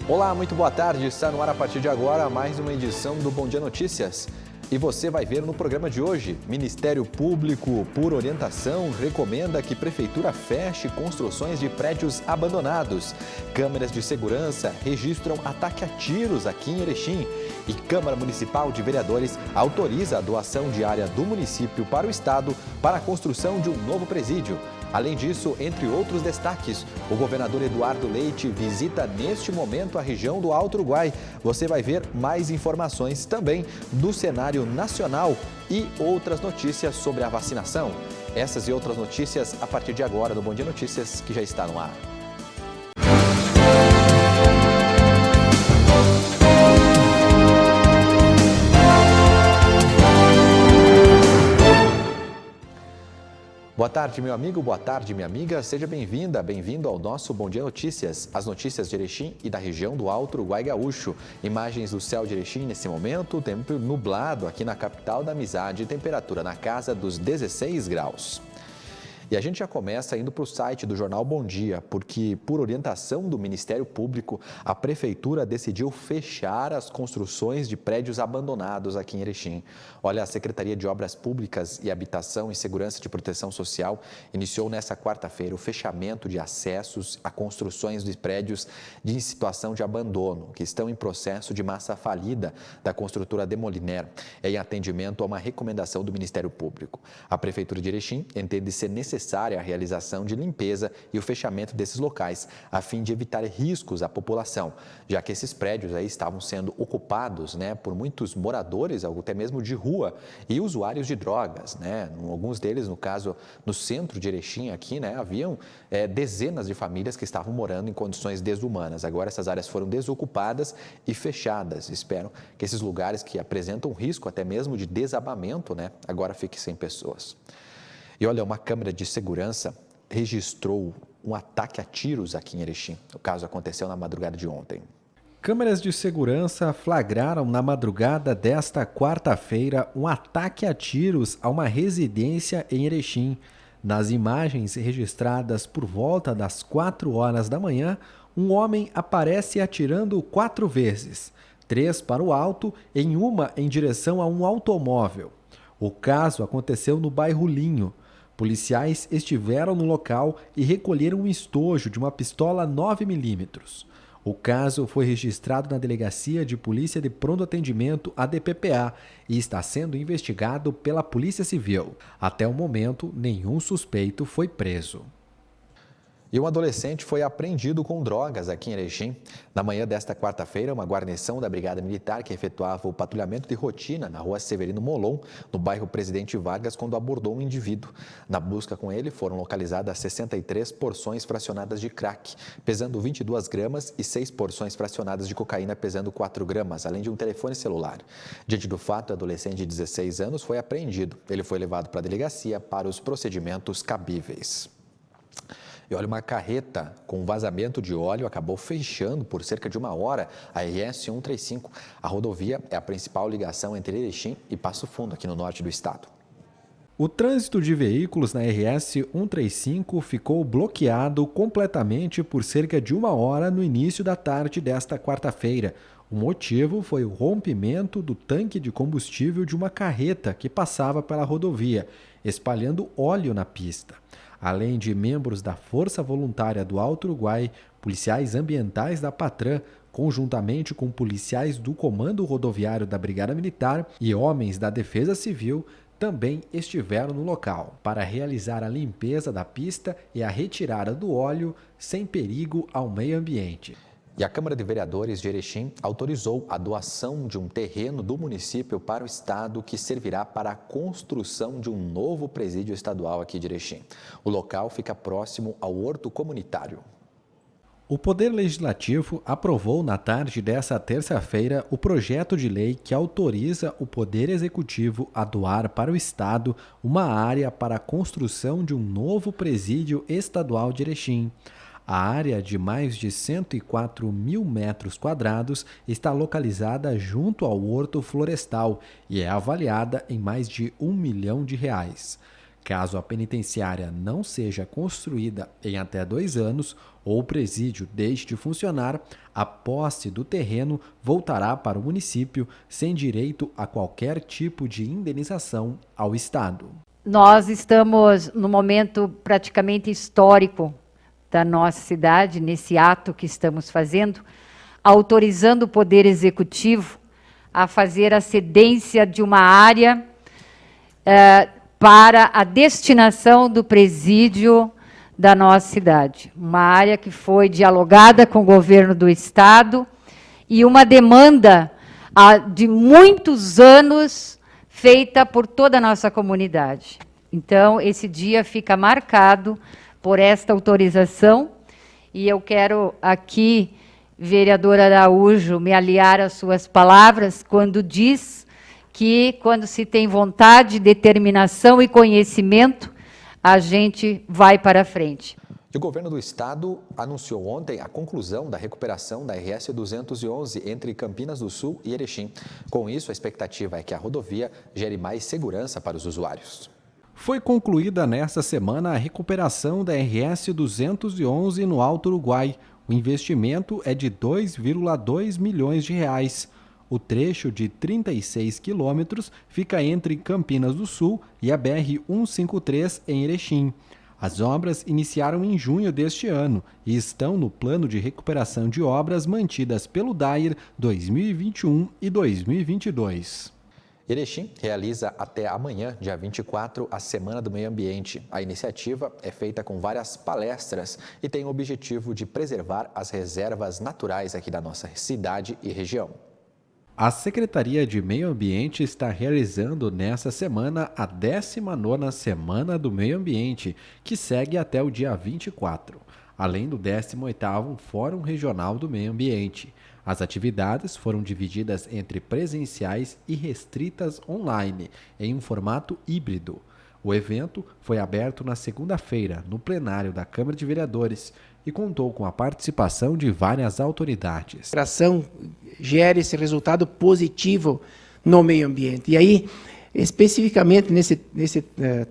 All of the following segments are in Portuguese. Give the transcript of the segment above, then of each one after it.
Olá, muito boa tarde. Está no ar a partir de agora mais uma edição do Bom Dia Notícias. E você vai ver no programa de hoje, Ministério Público, por orientação, recomenda que Prefeitura feche construções de prédios abandonados. Câmeras de segurança registram ataque a tiros aqui em Erechim. E Câmara Municipal de Vereadores autoriza a doação de área do município para o Estado para a construção de um novo presídio. Além disso, entre outros destaques, o governador Eduardo Leite visita neste momento a região do Alto Uruguai. Você vai ver mais informações também do cenário nacional e outras notícias sobre a vacinação. Essas e outras notícias a partir de agora no Bom Dia Notícias, que já está no ar. Boa tarde, meu amigo, boa tarde, minha amiga. Seja bem-vinda, bem-vindo ao nosso Bom Dia Notícias. As notícias de Erechim e da região do Alto Uruguai Gaúcho. Imagens do céu de Erechim nesse momento, tempo nublado aqui na capital da amizade, temperatura na casa dos 16 graus. E a gente já começa indo para o site do Jornal Bom Dia, porque, por orientação do Ministério Público, a Prefeitura decidiu fechar as construções de prédios abandonados aqui em Erechim. Olha, a Secretaria de Obras Públicas e Habitação e Segurança de Proteção Social iniciou nesta quarta-feira o fechamento de acessos a construções de prédios em situação de abandono, que estão em processo de massa falida da construtora Demoliner, em atendimento a uma recomendação do Ministério Público. A Prefeitura de Erechim entende ser necessária a realização de limpeza e o fechamento desses locais, a fim de evitar riscos à população, já que esses prédios aí estavam sendo ocupados, por muitos moradores, até mesmo de rua, e usuários de drogas, Alguns deles, no caso, no centro de Erechim, aqui, haviam dezenas de famílias que estavam morando em condições desumanas. Agora essas áreas foram desocupadas e fechadas. Espero que esses lugares que apresentam risco até mesmo de desabamento, agora fiquem sem pessoas. E olha, uma câmera de segurança registrou um ataque a tiros aqui em Erechim. O caso aconteceu na madrugada de ontem. Câmeras de segurança flagraram na madrugada desta quarta-feira um ataque a tiros a uma residência em Erechim. Nas imagens registradas por volta das 4 horas da manhã, um homem aparece atirando 4 vezes, 3 para o alto e uma em direção a um automóvel. O caso aconteceu no bairro Linho. Policiais estiveram no local e recolheram um estojo de uma pistola 9mm. O caso foi registrado na Delegacia de Polícia de Pronto Atendimento, a DPPA, e está sendo investigado pela Polícia Civil. Até o momento, nenhum suspeito foi preso. E um adolescente foi apreendido com drogas aqui em Erechim. Na manhã desta quarta-feira, uma guarnição da Brigada Militar que efetuava o patrulhamento de rotina na rua Severino Molon, no bairro Presidente Vargas, quando abordou um indivíduo. Na busca com ele, foram localizadas 63 porções fracionadas de crack, pesando 22 gramas, e 6 porções fracionadas de cocaína, pesando 4 gramas, além de um telefone celular. Diante do fato, o adolescente de 16 anos foi apreendido. Ele foi levado para a delegacia para os procedimentos cabíveis. E olha, uma carreta com vazamento de óleo acabou fechando por cerca de 1 hora a RS 135. A rodovia é a principal ligação entre Erechim e Passo Fundo, aqui no norte do estado. O trânsito de veículos na RS 135 ficou bloqueado completamente por cerca de 1 hora no início da tarde desta quarta-feira. O motivo foi o rompimento do tanque de combustível de uma carreta que passava pela rodovia, espalhando óleo na pista. Além de membros da Força Voluntária do Alto Uruguai, policiais ambientais da Patran, conjuntamente com policiais do Comando Rodoviário da Brigada Militar e homens da Defesa Civil, também estiveram no local para realizar a limpeza da pista e a retirada do óleo sem perigo ao meio ambiente. E a Câmara de Vereadores de Erechim autorizou a doação de um terreno do município para o estado que servirá para a construção de um novo presídio estadual aqui de Erechim. O local fica próximo ao horto comunitário. O Poder Legislativo aprovou na tarde desta terça-feira o projeto de lei que autoriza o Poder Executivo a doar para o Estado uma área para a construção de um novo presídio estadual de Erechim. A área de mais de 104 mil metros quadrados está localizada junto ao Horto Florestal e é avaliada em mais de R$ 1 milhão. Caso a penitenciária não seja construída em até 2 anos ou o presídio deixe de funcionar, a posse do terreno voltará para o município sem direito a qualquer tipo de indenização ao Estado. Nós estamos no momento praticamente histórico da nossa cidade, nesse ato que estamos fazendo, autorizando o Poder Executivo a fazer a cedência de uma área para a destinação do presídio da nossa cidade. Uma área que foi dialogada com o governo do Estado e uma demanda de muitos anos feita por toda a nossa comunidade. Então, esse dia fica marcado por esta autorização e eu quero aqui, vereador Araújo, me aliar às suas palavras quando diz que quando se tem vontade, determinação e conhecimento, a gente vai para frente. O governo do estado anunciou ontem a conclusão da recuperação da RS 211 entre Campinas do Sul e Erechim. Com isso, a expectativa é que a rodovia gere mais segurança para os usuários. Foi concluída nesta semana a recuperação da RS 211 no Alto Uruguai. O investimento é de 2,2 milhões de reais. O trecho de 36 quilômetros fica entre Campinas do Sul e a BR-153 em Erechim. As obras iniciaram em junho deste ano e estão no plano de recuperação de obras mantidas pelo DAIR 2021 e 2022. Erechim realiza até amanhã, dia 24, a Semana do Meio Ambiente. A iniciativa é feita com várias palestras e tem o objetivo de preservar as reservas naturais aqui da nossa cidade e região. A Secretaria de Meio Ambiente está realizando nesta semana a 19ª Semana do Meio Ambiente, que segue até o dia 24, além do 18º Fórum Regional do Meio Ambiente. As atividades foram divididas entre presenciais e restritas online, em um formato híbrido. O evento foi aberto na segunda-feira, no plenário da Câmara de Vereadores, e contou com a participação de várias autoridades. A ação gera esse resultado positivo no meio ambiente. E aí, especificamente nesse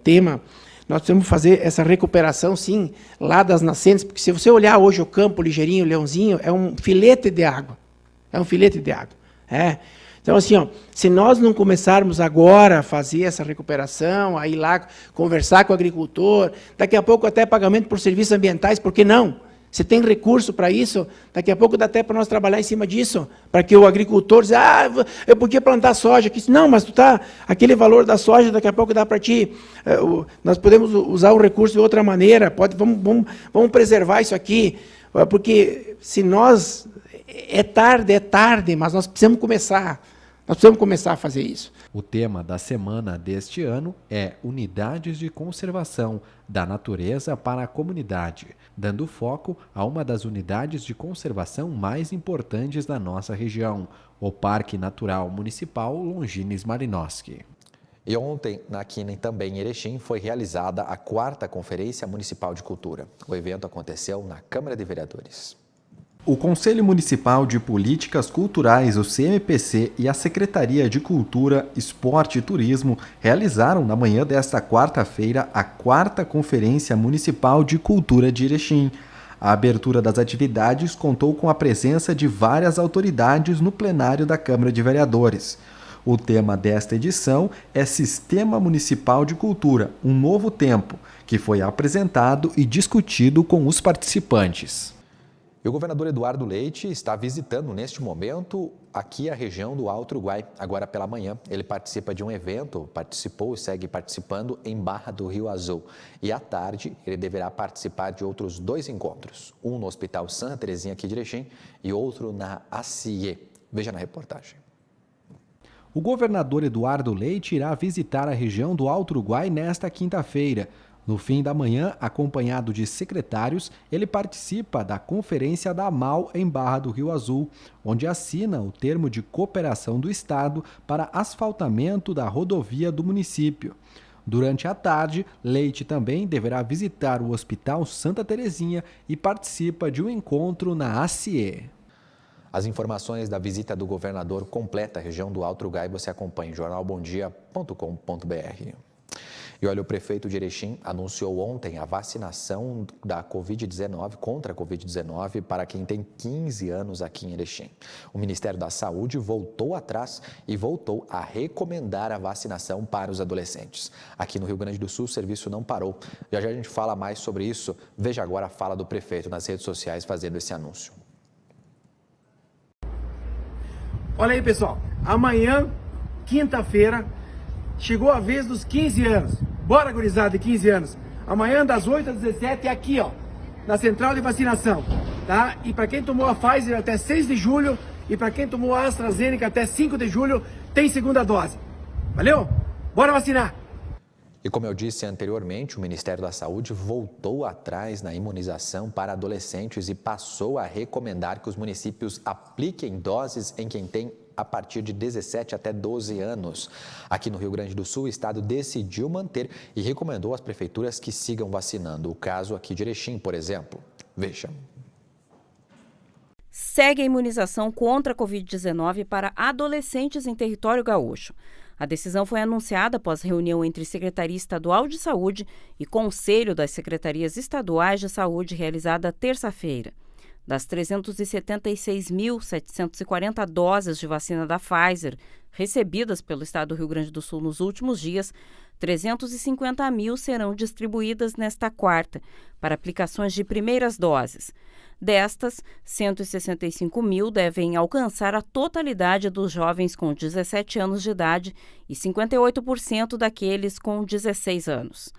tema, nós precisamos fazer essa recuperação, sim, lá das nascentes, porque se você olhar hoje o Campo Ligeirinho, Leãozinho, é um filete de água. É um filete de água. Então, assim, se nós não começarmos agora a fazer essa recuperação, a ir lá conversar com o agricultor, daqui a pouco até pagamento por serviços ambientais, por que não? Se tem recurso para isso, daqui a pouco dá até para nós trabalhar em cima disso, para que o agricultor diz, eu podia plantar soja aqui. Não, mas aquele valor da soja, daqui a pouco dá para ti. Nós podemos usar o recurso de outra maneira, vamos preservar isso aqui, porque se nós... É tarde, mas nós precisamos começar. Nós precisamos começar a fazer isso. O tema da semana deste ano é Unidades de Conservação da Natureza para a Comunidade, dando foco a uma das unidades de conservação mais importantes da nossa região, o Parque Natural Municipal Longines Malinowski. E ontem, aqui também em Erechim, foi realizada a 4ª Conferência Municipal de Cultura. O evento aconteceu na Câmara de Vereadores. O Conselho Municipal de Políticas Culturais, o CMPC, e a Secretaria de Cultura, Esporte e Turismo realizaram na manhã desta quarta-feira a 4ª Conferência Municipal de Cultura de Erechim. A abertura das atividades contou com a presença de várias autoridades no plenário da Câmara de Vereadores. O tema desta edição é Sistema Municipal de Cultura, um novo tempo, que foi apresentado e discutido com os participantes. E o governador Eduardo Leite está visitando neste momento aqui a região do Alto Uruguai. Agora pela manhã ele participa de um evento, participou e segue participando em Barra do Rio Azul. E à tarde ele deverá participar de outros 2 encontros, um no Hospital Santa Terezinha aqui de Erechim e outro na ACIE. Veja na reportagem. O governador Eduardo Leite irá visitar a região do Alto Uruguai nesta quinta-feira. No fim da manhã, acompanhado de secretários, ele participa da Conferência da AMAL em Barra do Rio Azul, onde assina o termo de cooperação do Estado para asfaltamento da rodovia do município. Durante a tarde, Leite também deverá visitar o Hospital Santa Terezinha e participa de um encontro na ACIE. As informações da visita do governador completa a região do Alto Uruguai você acompanha em jornalbomdia.com.br. E olha, o prefeito de Erechim anunciou ontem a vacinação da Covid-19, contra a Covid-19, para quem tem 15 anos aqui em Erechim. O Ministério da Saúde voltou atrás e voltou a recomendar a vacinação para os adolescentes. Aqui no Rio Grande do Sul, o serviço não parou. Já já a gente fala mais sobre isso. Veja agora a fala do prefeito nas redes sociais fazendo esse anúncio. Olha aí, pessoal. Amanhã, quinta-feira, chegou a vez dos 15 anos. Bora, gurizada de 15 anos. Amanhã, das 8 às 17, é aqui, ó, na central de vacinação, tá? E para quem tomou a Pfizer até 6 de julho e para quem tomou a AstraZeneca até 5 de julho, tem segunda dose. Valeu? Bora vacinar! E como eu disse anteriormente, o Ministério da Saúde voltou atrás na imunização para adolescentes e passou a recomendar que os municípios apliquem doses em quem tem a partir de 17 até 12 anos. Aqui no Rio Grande do Sul, o estado decidiu manter e recomendou às prefeituras que sigam vacinando. O caso aqui de Erechim, por exemplo. Veja. Segue a imunização contra a Covid-19 para adolescentes em território gaúcho. A decisão foi anunciada após reunião entre Secretaria Estadual de Saúde e Conselho das Secretarias Estaduais de Saúde realizada terça-feira. Das 376.740 doses de vacina da Pfizer recebidas pelo estado do Rio Grande do Sul nos últimos dias, 350 mil serão distribuídas nesta quarta para aplicações de primeiras doses. Destas, 165 mil devem alcançar a totalidade dos jovens com 17 anos de idade e 58% daqueles com 16 anos.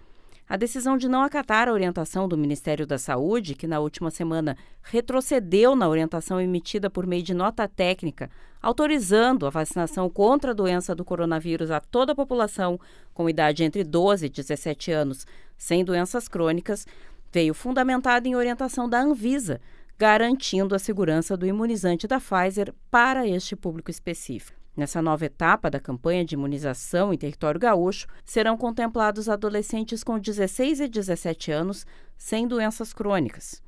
A decisão de não acatar a orientação do Ministério da Saúde, que na última semana retrocedeu na orientação emitida por meio de nota técnica, autorizando a vacinação contra a doença do coronavírus a toda a população com idade entre 12 e 17 anos, sem doenças crônicas, veio fundamentada em orientação da Anvisa, garantindo a segurança do imunizante da Pfizer para este público específico. Nessa nova etapa da campanha de imunização em território gaúcho, serão contemplados adolescentes com 16 e 17 anos sem doenças crônicas.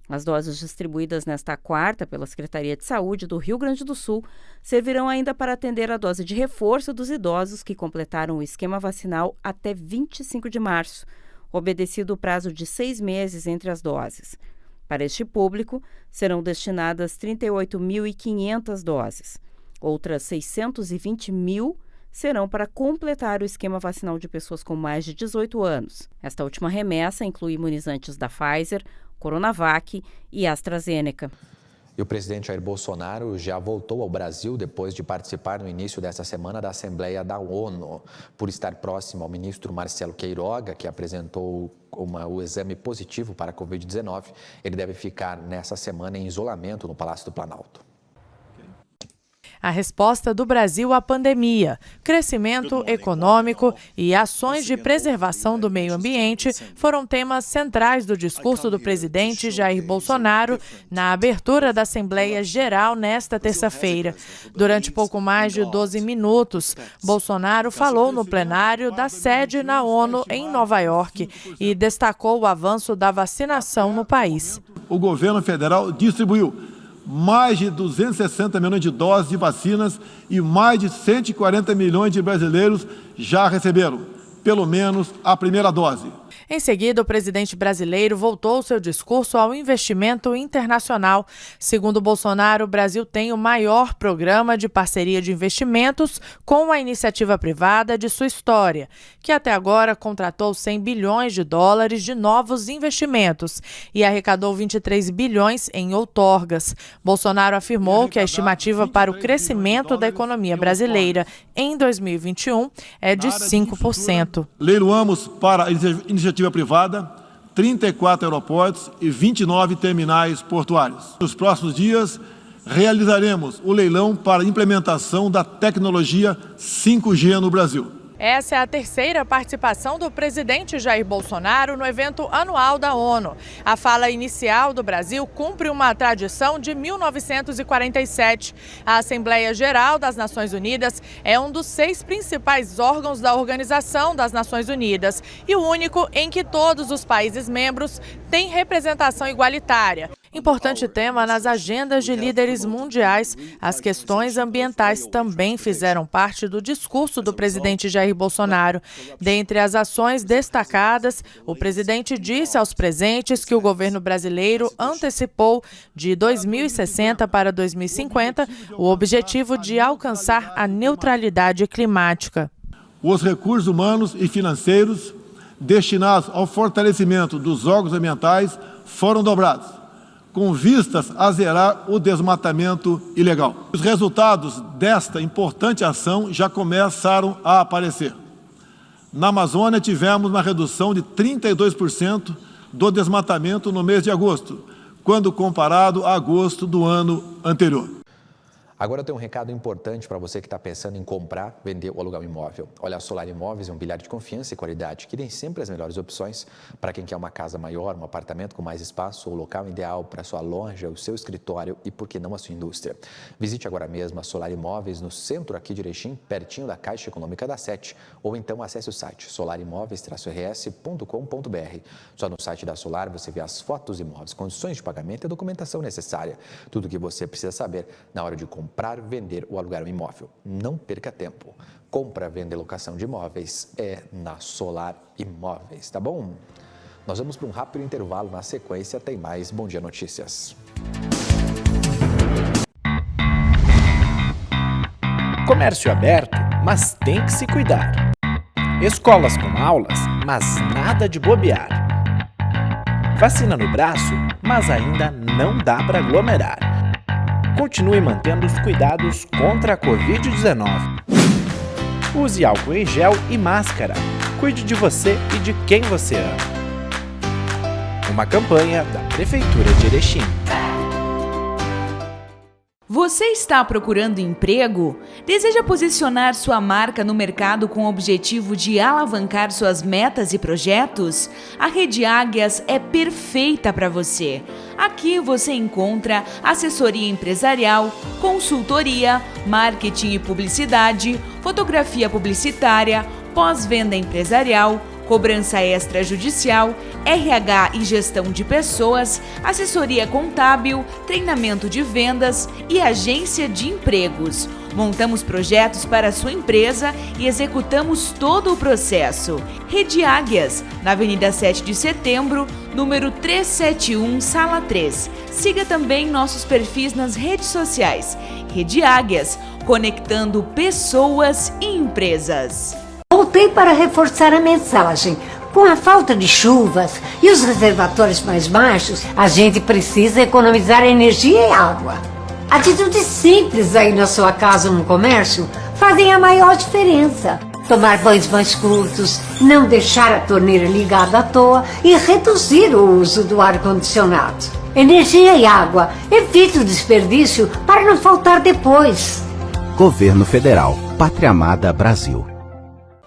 As doses distribuídas nesta quarta pela Secretaria de Saúde do Rio Grande do Sul servirão ainda para atender a dose de reforço dos idosos que completaram o esquema vacinal até 25 de março, obedecido o prazo de 6 meses entre as doses. Para este público, serão destinadas 38.500 doses. Outras 620 mil serão para completar o esquema vacinal de pessoas com mais de 18 anos. Esta última remessa inclui imunizantes da Pfizer, Coronavac e AstraZeneca. E o presidente Jair Bolsonaro já voltou ao Brasil depois de participar no início dessa semana da Assembleia da ONU. Por estar próximo ao ministro Marcelo Queiroga, que apresentou o exame positivo para a Covid-19, ele deve ficar nessa semana em isolamento no Palácio do Planalto. A resposta do Brasil à pandemia, crescimento econômico e ações de preservação do meio ambiente foram temas centrais do discurso do presidente Jair Bolsonaro na abertura da Assembleia Geral nesta terça-feira. Durante pouco mais de 12 minutos, Bolsonaro falou no plenário da sede na ONU em Nova York e destacou o avanço da vacinação no país. O governo federal distribuiu mais de 260 milhões de doses de vacinas e mais de 140 milhões de brasileiros já receberam, pelo menos, a primeira dose. Em seguida, o presidente brasileiro voltou seu discurso ao investimento internacional. Segundo Bolsonaro, o Brasil tem o maior programa de parceria de investimentos com a iniciativa privada de sua história, que até agora contratou 100 bilhões de dólares de novos investimentos e arrecadou 23 bilhões em outorgas. Bolsonaro afirmou que a estimativa para o crescimento da economia brasileira em 2021 é de 5%. Leiloamos para a iniciativa privada 34 aeroportos e 29 terminais portuários. Nos próximos dias, realizaremos o leilão para a implementação da tecnologia 5G no Brasil. Essa é a terceira participação do presidente Jair Bolsonaro no evento anual da ONU. A fala inicial do Brasil cumpre uma tradição de 1947. A Assembleia Geral das Nações Unidas é um dos 6 principais órgãos da Organização das Nações Unidas e o único em que todos os países membros têm representação igualitária. Importante tema nas agendas de líderes mundiais, as questões ambientais também fizeram parte do discurso do presidente Jair Bolsonaro. Dentre as ações destacadas, o presidente disse aos presentes que o governo brasileiro antecipou de 2060 para 2050 o objetivo de alcançar a neutralidade climática. Os recursos humanos e financeiros destinados ao fortalecimento dos órgãos ambientais foram dobrados, com vistas a zerar o desmatamento ilegal. Os resultados desta importante ação já começaram a aparecer. Na Amazônia, tivemos uma redução de 32% do desmatamento no mês de agosto, quando comparado a agosto do ano anterior. Agora eu tenho um recado importante para você que está pensando em comprar, vender ou alugar um imóvel. Olha, a Solar Imóveis é um imobiliário de confiança e qualidade que tem sempre as melhores opções para quem quer uma casa maior, um apartamento com mais espaço ou local ideal para a sua loja, o seu escritório e, por que não, a sua indústria. Visite agora mesmo a Solar Imóveis no centro aqui de Erechim, pertinho da Caixa Econômica da Sete, ou então acesse o site solarimóveis-rs.com.br. Só no site da Solar você vê as fotos de imóveis, condições de pagamento e a documentação necessária. Tudo o que você precisa saber na hora de comprar, vender ou alugar um imóvel. Não perca tempo. Compra, venda e locação de imóveis é na Solar Imóveis, tá bom? Nós vamos para um rápido intervalo. Na sequência tem mais Bom Dia Notícias. Comércio aberto, mas tem que se cuidar. Escolas com aulas, mas nada de bobear. Vacina no braço, mas ainda não dá para aglomerar. Continue mantendo os cuidados contra a Covid-19. Use álcool em gel e máscara. Cuide de você e de quem você ama. Uma campanha da Prefeitura de Erechim. Você está procurando emprego? Deseja posicionar sua marca no mercado com o objetivo de alavancar suas metas e projetos? A Rede Águias é perfeita para você. Aqui você encontra assessoria empresarial, consultoria, marketing e publicidade, fotografia publicitária, pós-venda empresarial, cobrança extrajudicial, RH e gestão de pessoas, assessoria contábil, treinamento de vendas e agência de empregos. Montamos projetos para a sua empresa e executamos todo o processo. Rede Águias, na Avenida 7 de Setembro, número 371, Sala 3. Siga também nossos perfis nas redes sociais. Rede Águias, conectando pessoas e empresas. Voltei para reforçar a mensagem. Com a falta de chuvas e os reservatórios mais baixos, a gente precisa economizar energia e água. Atitudes simples aí na sua casa ou no comércio fazem a maior diferença. Tomar banhos mais curtos, não deixar a torneira ligada à toa e reduzir o uso do ar-condicionado. Energia e água, evite o desperdício para não faltar depois. Governo Federal, Pátria Amada Brasil.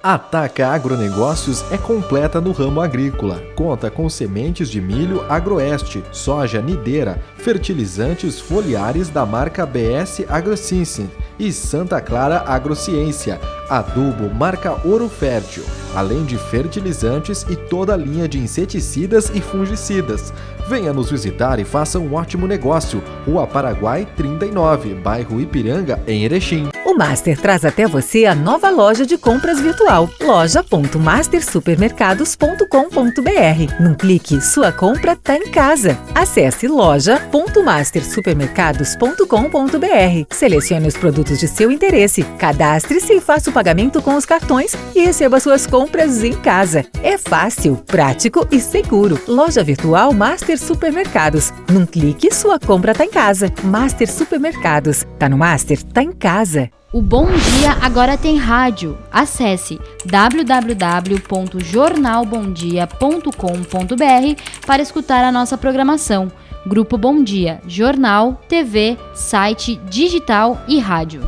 A Ataca Agronegócios é completa no ramo agrícola. Conta com sementes de milho Agroeste, soja nideira, fertilizantes foliares da marca BS AgroCincin e Santa Clara Agrociência, adubo marca Ouro Fértil, além de fertilizantes e toda a linha de inseticidas e fungicidas. Venha nos visitar e faça um ótimo negócio. Rua Paraguai 39, bairro Ipiranga, em Erechim. O Master traz até você a nova loja de compras virtual, loja.mastersupermercados.com.br. Num clique, sua compra tá em casa. Acesse loja.mastersupermercados.com.br. Selecione os produtos de seu interesse, cadastre-se e faça o pagamento com os cartões e receba suas compras em casa. É fácil, prático e seguro. Loja virtual Master Supermercados. Num clique, sua compra tá em casa. Master Supermercados. Tá no Master, tá em casa. O Bom Dia agora tem rádio. Acesse www.jornalbomdia.com.br para escutar a nossa programação. Grupo Bom Dia, jornal, TV, site, digital e rádio.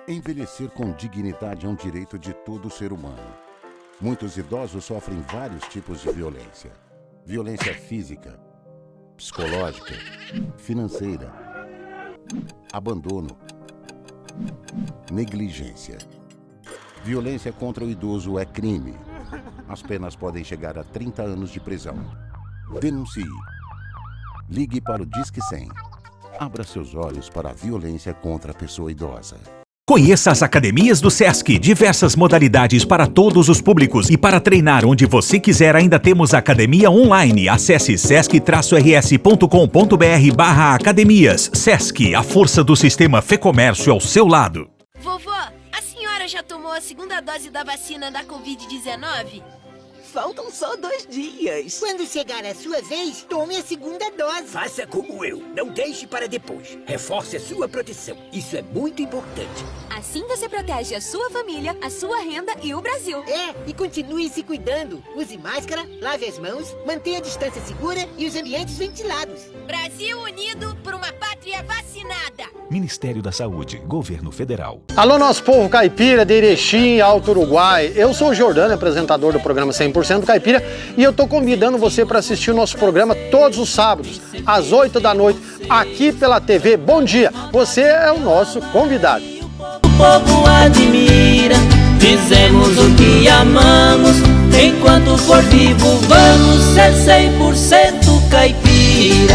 Envelhecer com dignidade é um direito de todo ser humano. Muitos idosos sofrem vários tipos de violência. Violência física, psicológica, financeira, abandono, negligência. Violência contra o idoso é crime. As penas podem chegar a 30 anos de prisão. Denuncie. Ligue para o Disque 100. Abra seus olhos para a violência contra a pessoa idosa. Conheça as academias do SESC, diversas modalidades para todos os públicos e para treinar onde você quiser ainda temos academia online. Acesse sesc-rs.com.br/academias. SESC, a força do sistema Fecomércio ao seu lado. Vovó, a senhora já tomou a segunda dose da vacina da Covid-19? Faltam só 2 dias. Quando chegar a sua vez, tome a segunda dose. Faça como eu. Não deixe para depois. Reforce a sua proteção. Isso é muito importante. Assim você protege a sua família, a sua renda e o Brasil. E continue se cuidando. Use máscara, lave as mãos, mantenha a distância segura e os ambientes ventilados. Brasil unido por uma pátria vacinada. Ministério da Saúde, Governo Federal. Alô, nosso povo caipira de Erechim, Alto Uruguai. Eu sou o Jordano, apresentador do programa 100% Caipira, e eu estou convidando você para assistir o nosso programa todos os sábados, às 8 da noite, aqui pela TV Bom Dia. Você é o nosso convidado. O povo admira, dizemos o que amamos, enquanto for vivo vamos ser 100% caipira.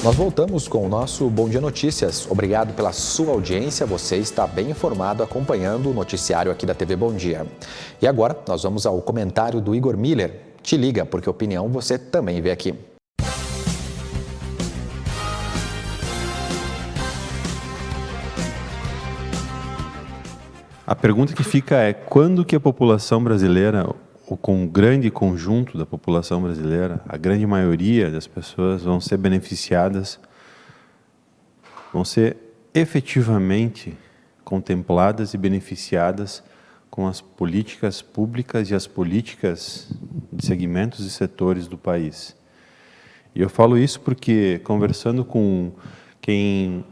Nós voltamos com o nosso Bom Dia Notícias. Obrigado pela sua audiência. Você está bem informado acompanhando o noticiário aqui da TV Bom Dia. E agora nós vamos ao comentário do Igor Miller. Te liga, porque opinião você também vê aqui. A pergunta que fica é: quando que a população brasileira, ou com um grande conjunto da população brasileira, a grande maioria das pessoas vão ser beneficiadas, vão ser efetivamente contempladas e beneficiadas com as políticas públicas e as políticas de segmentos e setores do país? E eu falo isso porque, conversando com quem,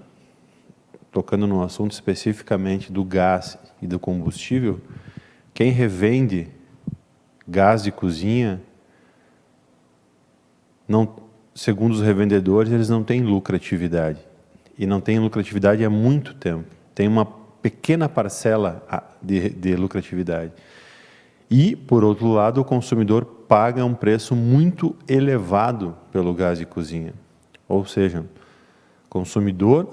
tocando no assunto especificamente do gás e do combustível, quem revende gás de cozinha, não, segundo os revendedores, eles não têm lucratividade. E não têm lucratividade há muito tempo. Tem uma pequena parcela de lucratividade. E, por outro lado, o consumidor paga um preço muito elevado pelo gás de cozinha. Ou seja, o consumidor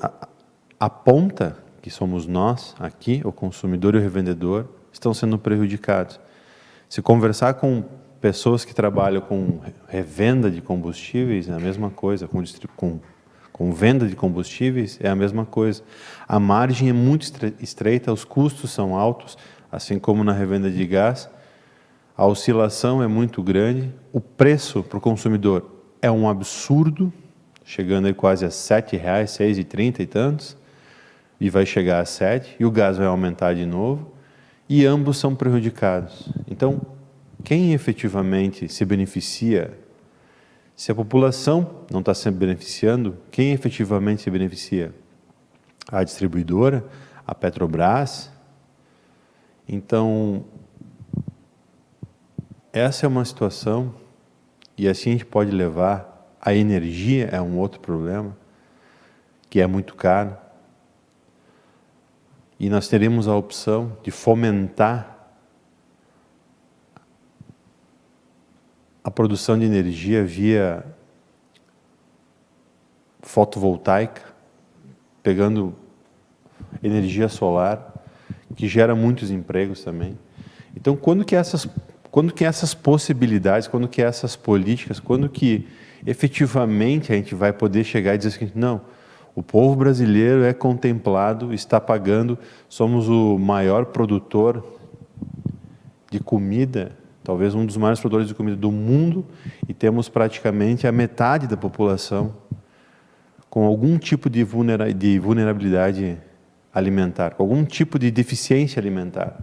aponta que somos nós aqui, o consumidor e o revendedor, estão sendo prejudicados. Se conversar com pessoas que trabalham com revenda de combustíveis, é a mesma coisa, com venda de combustíveis é a mesma coisa. A margem é muito estreita, os custos são altos, assim como na revenda de gás. A oscilação é muito grande, o preço para o consumidor é um absurdo, chegando aí quase a R$ 7,00, R$ 6,30 e tantos, e vai chegar a R$ 7,00, e o gás vai aumentar de novo. E ambos são prejudicados. Então, quem efetivamente se beneficia? Se a população não está se beneficiando, quem efetivamente se beneficia? A distribuidora, a Petrobras. Então, essa é uma situação, e assim a gente pode levar. A energia é um outro problema, que é muito caro. E nós teremos a opção de fomentar a produção de energia via fotovoltaica, pegando energia solar, que gera muitos empregos também. Então, quando que essas possibilidades, quando que essas políticas, quando que efetivamente a gente vai poder chegar e dizer assim, não, o povo brasileiro é contemplado, está pagando, somos o maior produtor de comida, talvez um dos maiores produtores de comida do mundo, e temos praticamente a metade da população com algum tipo de vulnerabilidade alimentar, com algum tipo de deficiência alimentar.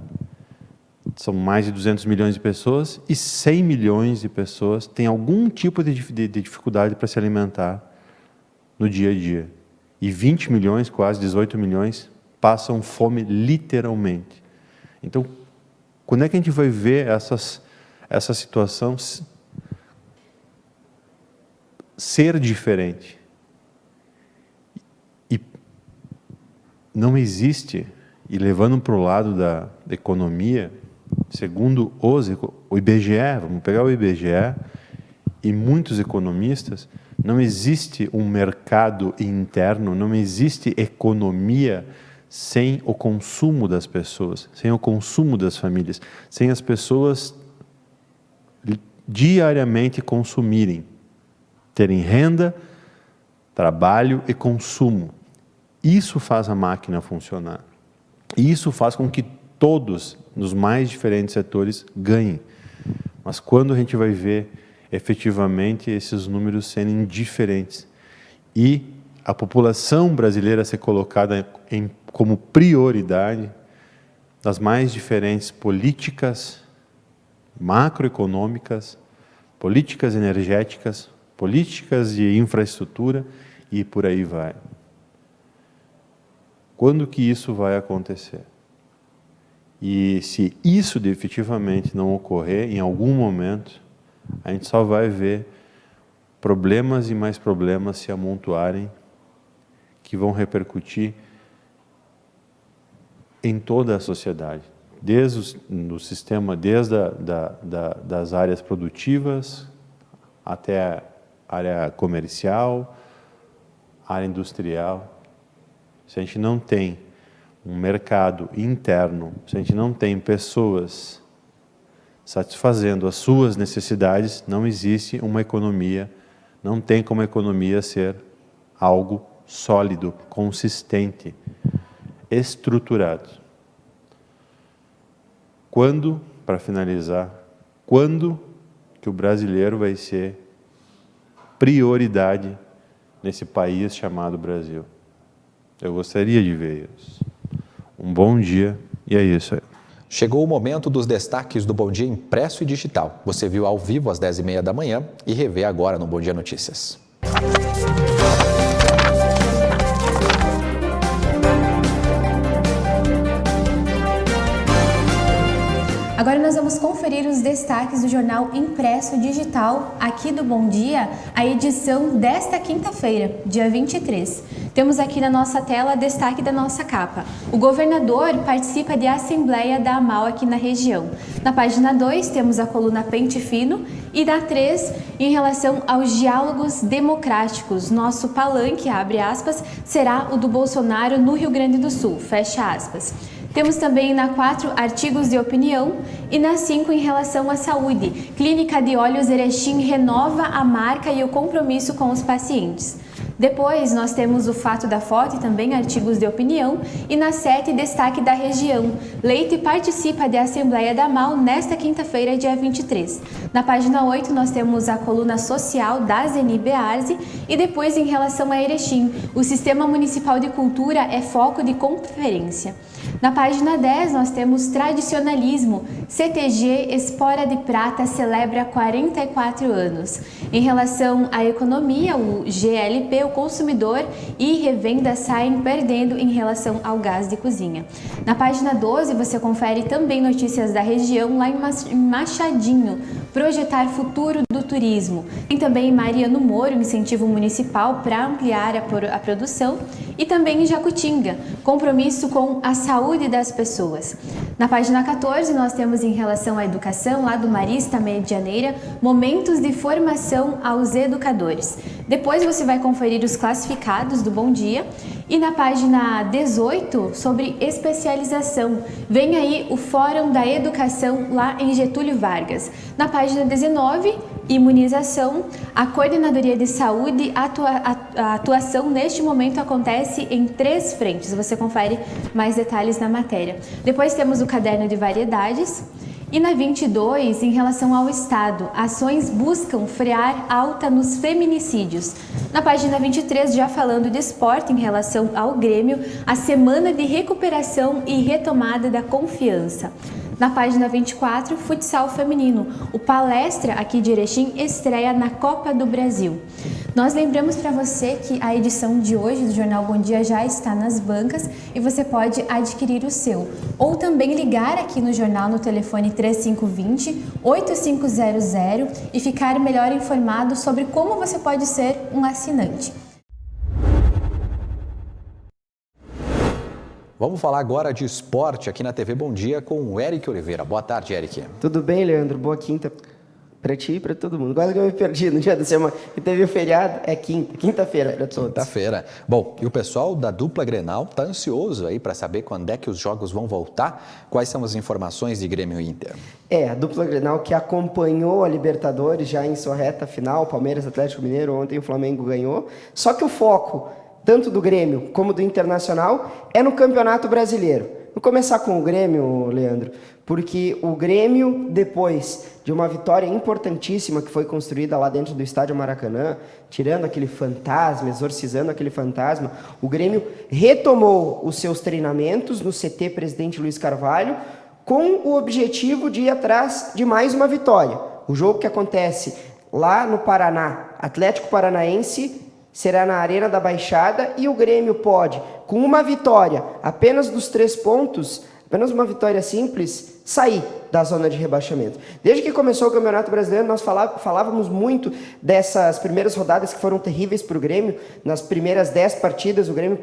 são mais de 200 milhões de pessoas, e 100 milhões de pessoas têm algum tipo de dificuldade para se alimentar no dia a dia. E 20 milhões, quase 18 milhões, passam fome literalmente. Então, quando é que a gente vai ver essa situação ser diferente? E não existe, e levando para o lado da economia, segundo o IBGE, vamos pegar o IBGE, e muitos economistas, não existe um mercado interno, não existe economia sem o consumo das pessoas, sem o consumo das famílias, sem as pessoas diariamente consumirem, terem renda, trabalho e consumo. Isso faz a máquina funcionar. Isso faz com que todos, nos mais diferentes setores, ganhem. Mas quando a gente vai ver efetivamente esses números serem diferentes e a população brasileira ser colocada como prioridade das mais diferentes políticas macroeconômicas, políticas energéticas, políticas de infraestrutura e por aí vai. Quando que isso vai acontecer? E se isso efetivamente não ocorrer, em algum momento, a gente só vai ver problemas e mais problemas se amontoarem que vão repercutir em toda a sociedade, desde das áreas produtivas até a área comercial, área industrial. Se a gente não tem um mercado interno, se a gente não tem pessoas satisfazendo as suas necessidades, não existe uma economia, não tem como a economia ser algo sólido, consistente, estruturado. Quando, para finalizar, quando que o brasileiro vai ser prioridade nesse país chamado Brasil? Eu gostaria de ver isso. Um bom dia e é isso aí. Chegou o momento dos destaques do Bom Dia impresso e digital. Você viu ao vivo às 10h30 da manhã e revê agora no Bom Dia Notícias. Agora nós vamos conferir os destaques do jornal impresso e digital aqui do Bom Dia, a edição desta quinta-feira, dia 23. Temos aqui na nossa tela destaque da nossa capa. O governador participa de assembleia da AMAL aqui na região. Na página 2 temos a coluna Pente Fino e na 3, em relação aos diálogos democráticos, nosso palanque, abre aspas, será o do Bolsonaro no Rio Grande do Sul, fecha aspas. Temos também na 4 artigos de opinião e na 5 em relação à saúde. Clínica de Olhos Erechim renova a marca e o compromisso com os pacientes. Depois nós temos o fato da foto e também artigos de opinião e na 7 destaque da região. Leite participa da Assembleia da AMAL nesta quinta-feira, dia 23. Na página 8 nós temos a coluna social da Zeni Bearzi e depois em relação a Erechim. O Sistema Municipal de Cultura é foco de conferência. Na página 10 nós temos tradicionalismo. CTG Espora de Prata celebra 44 anos. Em relação à economia, o GLP, o consumidor e revenda saem perdendo em relação ao gás de cozinha. Na página 12 você confere também notícias da região lá em Machadinho, projetar futuro do turismo. Tem também em Mariano Moro, incentivo municipal para ampliar a produção e também em Jacutinga, compromisso com a saúde das pessoas. Na página 14 nós temos em relação à educação, lá do Marista Medianeira, momentos de formação aos educadores. Depois você vai conferir os classificados do Bom Dia e na página 18 sobre especialização. Vem aí o Fórum da Educação lá em Getúlio Vargas. Na página 19, imunização, a Coordenadoria de Saúde, a atuação neste momento acontece em 3 frentes. Você confere mais detalhes na matéria. Depois temos o caderno de variedades. E na 22, em relação ao Estado, ações buscam frear alta nos feminicídios. Na página 23, já falando de esporte em relação ao Grêmio, a semana de recuperação e retomada da confiança. Na página 24, futsal feminino. O Palestra aqui de Erechim estreia na Copa do Brasil. Nós lembramos para você que a edição de hoje do Jornal Bom Dia já está nas bancas e você pode adquirir o seu. Ou também ligar aqui no jornal no telefone 3520-8500 e ficar melhor informado sobre como você pode ser um assinante. Vamos falar agora de esporte aqui na TV Bom Dia com o Eric Oliveira. Boa tarde, Eric. Tudo bem, Leandro? Boa quinta para ti e para todo mundo. Quase que eu me perdi no dia da semana. E teve o feriado, é quinta-feira para todos. Quinta-feira. Bom, e o pessoal da dupla Grenal está ansioso aí para saber quando é que os jogos vão voltar. Quais são as informações de Grêmio e Inter? A dupla Grenal que acompanhou a Libertadores já em sua reta final, Palmeiras, Atlético Mineiro, ontem o Flamengo ganhou. Só que o foco tanto do Grêmio como do Internacional, é no Campeonato Brasileiro. Vou começar com o Grêmio, Leandro, porque o Grêmio, depois de uma vitória importantíssima que foi construída lá dentro do Estádio Maracanã, tirando aquele fantasma, exorcizando aquele fantasma, o Grêmio retomou os seus treinamentos no CT Presidente Luiz Carvalho, com o objetivo de ir atrás de mais uma vitória. O jogo que acontece lá no Paraná, Atlético Paranaense, será na Arena da Baixada e o Grêmio pode, com uma vitória, apenas dos 3 pontos, apenas uma vitória simples, sair da zona de rebaixamento. Desde que começou o Campeonato Brasileiro, nós falávamos muito dessas primeiras rodadas que foram terríveis para o Grêmio. Nas primeiras 10 partidas, o Grêmio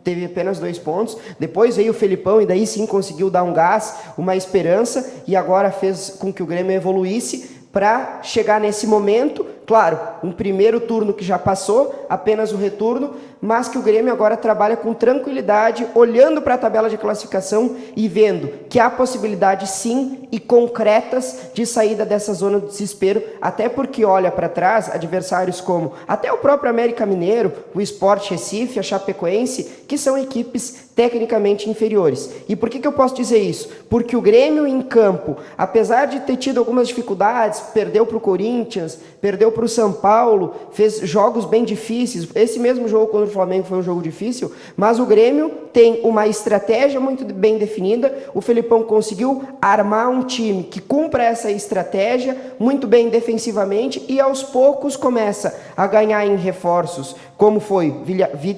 teve apenas 2 pontos. Depois veio o Felipão e daí sim conseguiu dar um gás, uma esperança, e agora fez com que o Grêmio evoluísse para chegar nesse momento. Claro, um primeiro turno que já passou, apenas o retorno, mas que o Grêmio agora trabalha com tranquilidade, olhando para a tabela de classificação e vendo que há possibilidades sim e concretas de saída dessa zona do desespero, até porque olha para trás adversários como até o próprio América Mineiro, o Sport Recife, a Chapecoense, que são equipes tecnicamente inferiores. E por que eu posso dizer isso? Porque o Grêmio em campo, apesar de ter tido algumas dificuldades, perdeu para o Corinthians, perdeu para o São Paulo, fez jogos bem difíceis. Esse mesmo jogo contra o Flamengo foi um jogo difícil, mas o Grêmio tem uma estratégia muito bem definida. O Felipão conseguiu armar um time que cumpra essa estratégia muito bem defensivamente e aos poucos começa a ganhar em reforços, como foi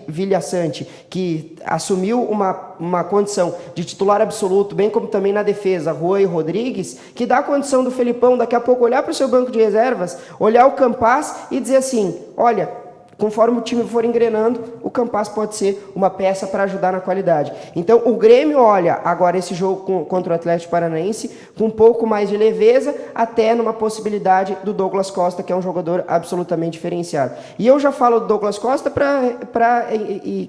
Vilha Sante, que assumiu uma condição de titular absoluto, bem como também na defesa, Rui Rodrigues, que dá a condição do Felipão daqui a pouco olhar para o seu banco de reservas, olhar o Campaz e dizer assim, olha, conforme o time for engrenando, o Campaz pode ser uma peça para ajudar na qualidade. Então, o Grêmio olha agora esse jogo contra o Atlético Paranaense com um pouco mais de leveza, até numa possibilidade do Douglas Costa, que é um jogador absolutamente diferenciado. E eu já falo do Douglas Costa para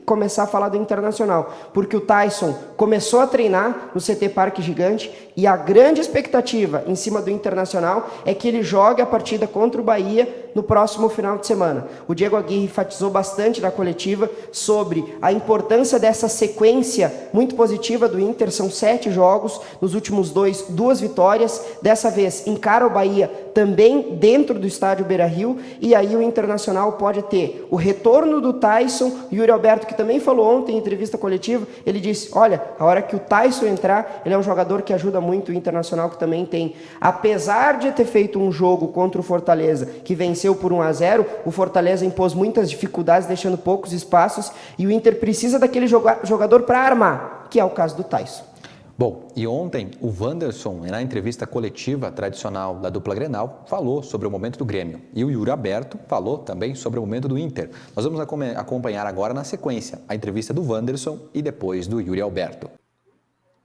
começar a falar do Internacional, porque o Tyson começou a treinar no CT Parque Gigante e a grande expectativa em cima do Internacional é que ele jogue a partida contra o Bahia no próximo final de semana. O Diego Aguirre enfatizou bastante na coletiva sobre a importância dessa sequência muito positiva do Inter. São 7 jogos, nos últimos 2 vitórias. Dessa vez encara o Bahia também dentro do estádio Beira-Rio, e aí o Internacional pode ter o retorno do Tyson. Yuri Alberto, que também falou ontem em entrevista coletiva, ele disse, olha, a hora que o Tyson entrar, ele é um jogador que ajuda muito o Internacional, que também tem, apesar de ter feito um jogo contra o Fortaleza, que venceu por 1-0, o Fortaleza impôs muitas dificuldades, deixando poucos espaços, e o Inter precisa daquele jogador para armar, que é o caso do Tyson. Bom, e ontem o Wanderson, na entrevista coletiva tradicional da dupla Grenal, falou sobre o momento do Grêmio. E o Yuri Alberto falou também sobre o momento do Inter. Nós vamos acompanhar agora na sequência a entrevista do Wanderson e depois do Yuri Alberto.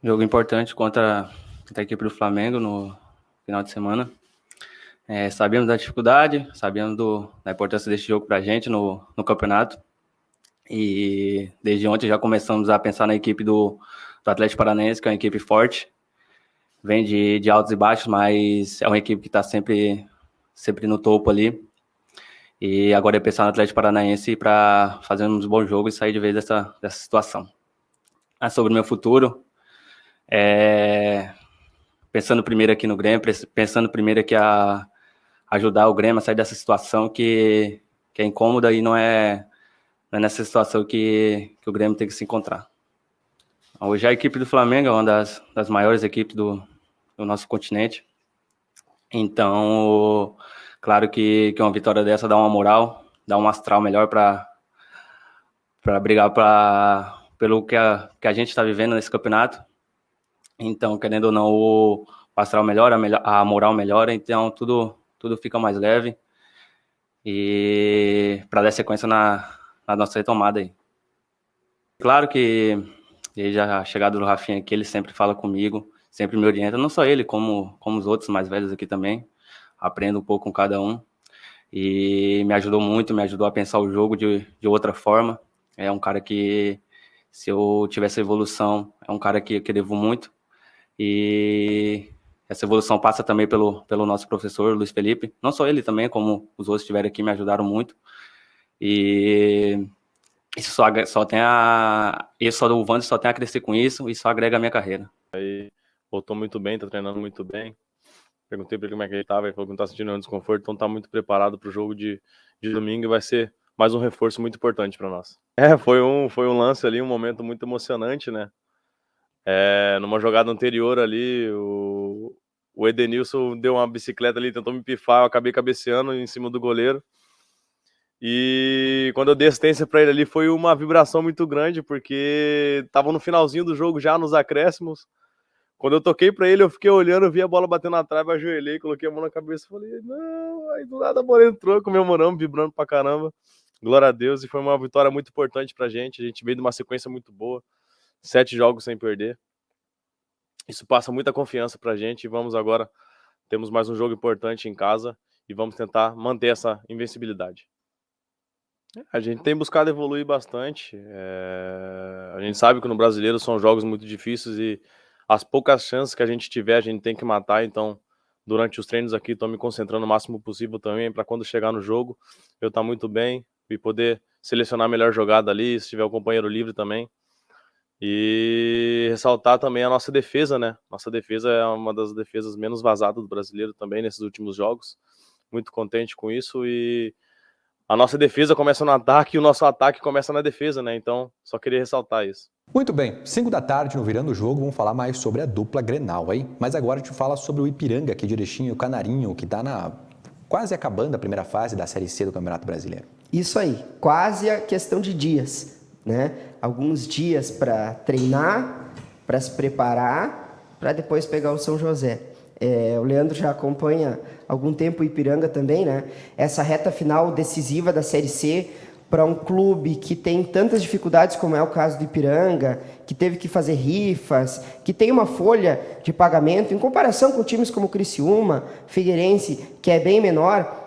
Jogo importante contra a equipe do Flamengo no final de semana. Sabemos da dificuldade, sabemos da importância desse jogo para a gente no campeonato. E desde ontem já começamos a pensar na equipe do Atlético Paranaense, que é uma equipe forte, vem de altos e baixos, mas é uma equipe que está sempre no topo ali. E agora é pensar no Atlético Paranaense para fazer um bom jogo e sair de vez dessa situação. Sobre o meu futuro, pensando primeiro aqui no Grêmio, pensando primeiro aqui a ajudar o Grêmio a sair dessa situação que é incômoda e não é nessa situação que o Grêmio tem que se encontrar. Hoje a equipe do Flamengo é uma das maiores equipes do nosso continente. Então, claro que uma vitória dessa dá uma moral, dá um astral melhor para brigar pelo que a gente está vivendo nesse campeonato. Então, querendo ou não, o astral melhora, a moral melhora, então tudo fica mais leve e para dar sequência na nossa retomada aí. Claro que desde a chegada do Rafinha aqui, ele sempre fala comigo, sempre me orienta, não só ele, como os outros mais velhos aqui também. Aprendo um pouco com cada um e me ajudou muito, me ajudou a pensar o jogo de outra forma. É um cara que, se eu tivesse evolução, é um cara que devo muito. E essa evolução passa também pelo nosso professor, Luiz Felipe. Não só ele também, como os outros que estiveram aqui, me ajudaram muito. E isso o Wander só tem a crescer com isso e só agrega a minha carreira. Aí voltou muito bem, tá treinando muito bem. Perguntei para ele como é que ele estava, ele falou que não tá sentindo nenhum desconforto, então tá muito preparado para o jogo de domingo e vai ser mais um reforço muito importante para nós. Foi um lance ali, um momento muito emocionante, né? Numa jogada anterior ali, o Edenilson deu uma bicicleta ali, tentou me pifar, eu acabei cabeceando em cima do goleiro. E quando eu dei assistência para ele ali, foi uma vibração muito grande, porque tava no finalzinho do jogo já, nos acréscimos. Quando eu toquei para ele, eu fiquei olhando, vi a bola batendo na trave, ajoelhei, coloquei a mão na cabeça e falei, não, aí do nada a bola entrou, comemorando, vibrando pra caramba. Glória a Deus, e foi uma vitória muito importante pra gente. A gente veio de uma sequência muito boa, 7 jogos sem perder. Isso passa muita confiança pra gente e vamos agora, temos mais um jogo importante em casa e vamos tentar manter essa invencibilidade. A gente tem buscado evoluir bastante. A gente sabe que no Brasileiro são jogos muito difíceis e as poucas chances que a gente tiver, a gente tem que matar. Então, durante os treinos aqui, estou me concentrando o máximo possível também para quando chegar no jogo, eu estar muito bem e poder selecionar a melhor jogada ali, se tiver o companheiro livre também. E ressaltar também a nossa defesa, né? Nossa defesa é uma das defesas menos vazadas do Brasileiro também nesses últimos jogos. Muito contente com isso e a nossa defesa começa no ataque e o nosso ataque começa na defesa, né? Então, só queria ressaltar isso. Muito bem, 5 da tarde no Virando o Jogo, vamos falar mais sobre a dupla Grenal, hein? Mas agora a gente fala sobre o Ipiranga aqui de Erechim, o Canarinho, que está quase acabando a primeira fase da Série C do Campeonato Brasileiro. Isso aí, quase a questão de dias, né? Alguns dias para treinar, para se preparar, para depois pegar o São José. O Leandro já acompanha há algum tempo o Ipiranga também, né? Essa reta final decisiva da Série C para um clube que tem tantas dificuldades como é o caso do Ipiranga, que teve que fazer rifas, que tem uma folha de pagamento, em comparação com times como Criciúma, Figueirense, que é bem menor,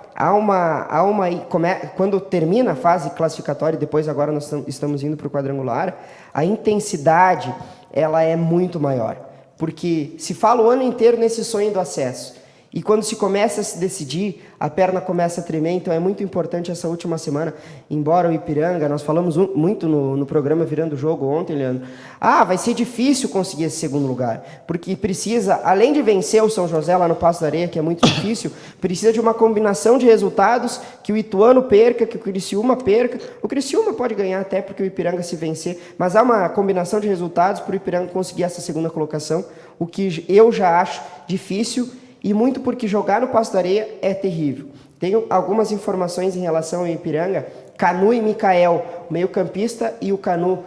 quando termina a fase classificatória e depois agora nós estamos indo para o quadrangular, a intensidade ela é muito maior. Porque se fala o ano inteiro nesse sonho do acesso. E quando se começa a se decidir, a perna começa a tremer. Então é muito importante essa última semana. Embora o Ipiranga, nós falamos muito no programa Virando o Jogo ontem, Leandro. Vai ser difícil conseguir esse segundo lugar. Porque precisa, além de vencer o São José lá no Passo da Areia, que é muito difícil, precisa de uma combinação de resultados, que o Ituano perca, que o Criciúma perca. O Criciúma pode ganhar até porque o Ipiranga se vencer. Mas há uma combinação de resultados para o Ipiranga conseguir essa segunda colocação. O que eu já acho difícil. E muito porque jogar no Passo da Areia é terrível. Tenho algumas informações em relação ao Ipiranga. Canu e Mikael, meio-campista, e o Canu,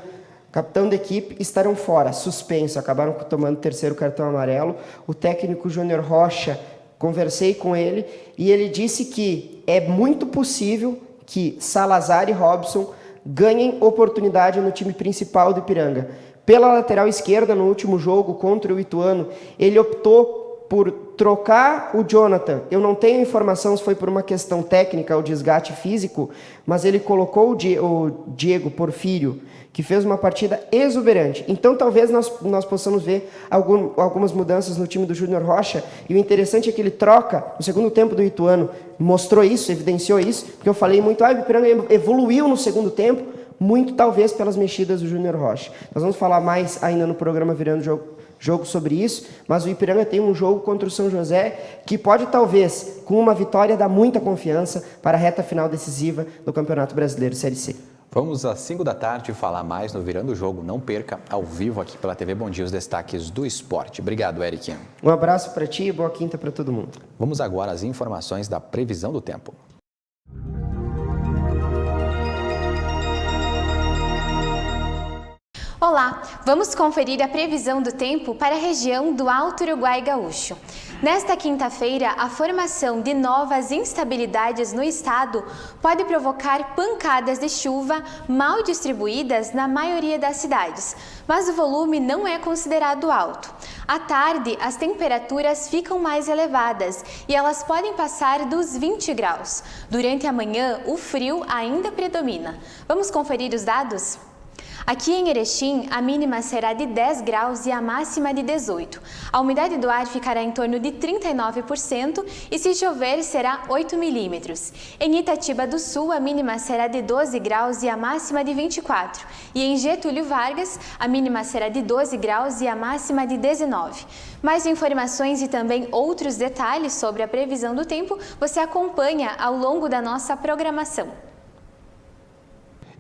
capitão da equipe, estarão fora, suspenso. Acabaram tomando o 3º cartão amarelo. O técnico Júnior Rocha, conversei com ele, e ele disse que é muito possível que Salazar e Robson ganhem oportunidade no time principal do Ipiranga. Pela lateral esquerda, no último jogo contra o Ituano, ele optou por trocar o Jonathan. Eu não tenho informação se foi por uma questão técnica ou desgaste físico, mas ele colocou o Diego Porfírio, que fez uma partida exuberante. Então talvez nós possamos ver algumas mudanças no time do Júnior Rocha, e o interessante é que ele troca, no segundo tempo do Ituano, mostrou isso, evidenciou isso, porque eu falei muito, o Ipiranga evoluiu no segundo tempo, muito talvez pelas mexidas do Júnior Rocha. Nós vamos falar mais ainda no programa Virando Jogo sobre isso, mas o Ipiranga tem um jogo contra o São José que pode, talvez, com uma vitória, dar muita confiança para a reta final decisiva do Campeonato Brasileiro Série C. Vamos às 5 da tarde falar mais no Virando o Jogo. Não perca, ao vivo aqui pela TV Bom Dia, os destaques do esporte. Obrigado, Eric. Um abraço para ti e boa quinta para todo mundo. Vamos agora às informações da previsão do tempo. Olá, vamos conferir a previsão do tempo para a região do Alto Uruguai Gaúcho. Nesta quinta-feira, a formação de novas instabilidades no estado pode provocar pancadas de chuva mal distribuídas na maioria das cidades, mas o volume não é considerado alto. À tarde, as temperaturas ficam mais elevadas e elas podem passar dos 20 graus. Durante a manhã, o frio ainda predomina. Vamos conferir os dados? Aqui em Erechim, a mínima será de 10 graus e a máxima de 18. A umidade do ar ficará em torno de 39% e se chover será 8 milímetros. Em Itatiba do Sul, a mínima será de 12 graus e a máxima de 24. E em Getúlio Vargas, a mínima será de 12 graus e a máxima de 19. Mais informações e também outros detalhes sobre a previsão do tempo você acompanha ao longo da nossa programação.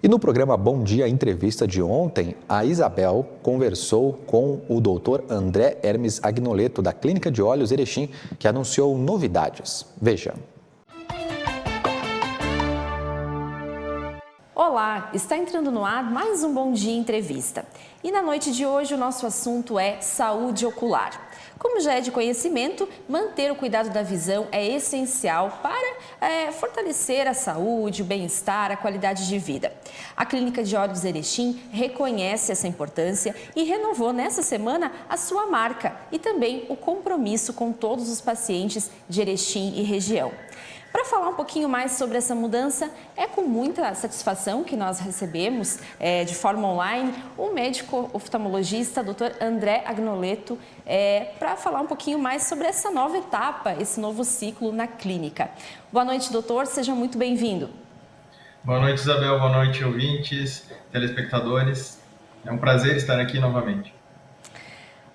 E no programa Bom Dia Entrevista de ontem, a Isabel conversou com o doutor André Hermes Agnoleto, da Clínica de Olhos Erechim, que anunciou novidades. Veja. Olá, está entrando no ar mais um Bom Dia Entrevista. E na noite de hoje o nosso assunto é saúde ocular. Como já é de conhecimento, manter o cuidado da visão é essencial para fortalecer a saúde, o bem-estar, a qualidade de vida. A Clínica de Olhos Erechim reconhece essa importância e renovou nessa semana a sua marca e também o compromisso com todos os pacientes de Erechim e região. Para falar um pouquinho mais sobre essa mudança, é com muita satisfação que nós recebemos, de forma online, o médico oftalmologista Dr. André Agnoleto, para falar um pouquinho mais sobre essa nova etapa, esse novo ciclo na clínica. Boa noite, doutor, seja muito bem-vindo. Boa noite, Isabel, boa noite, ouvintes, telespectadores. É um prazer estar aqui novamente.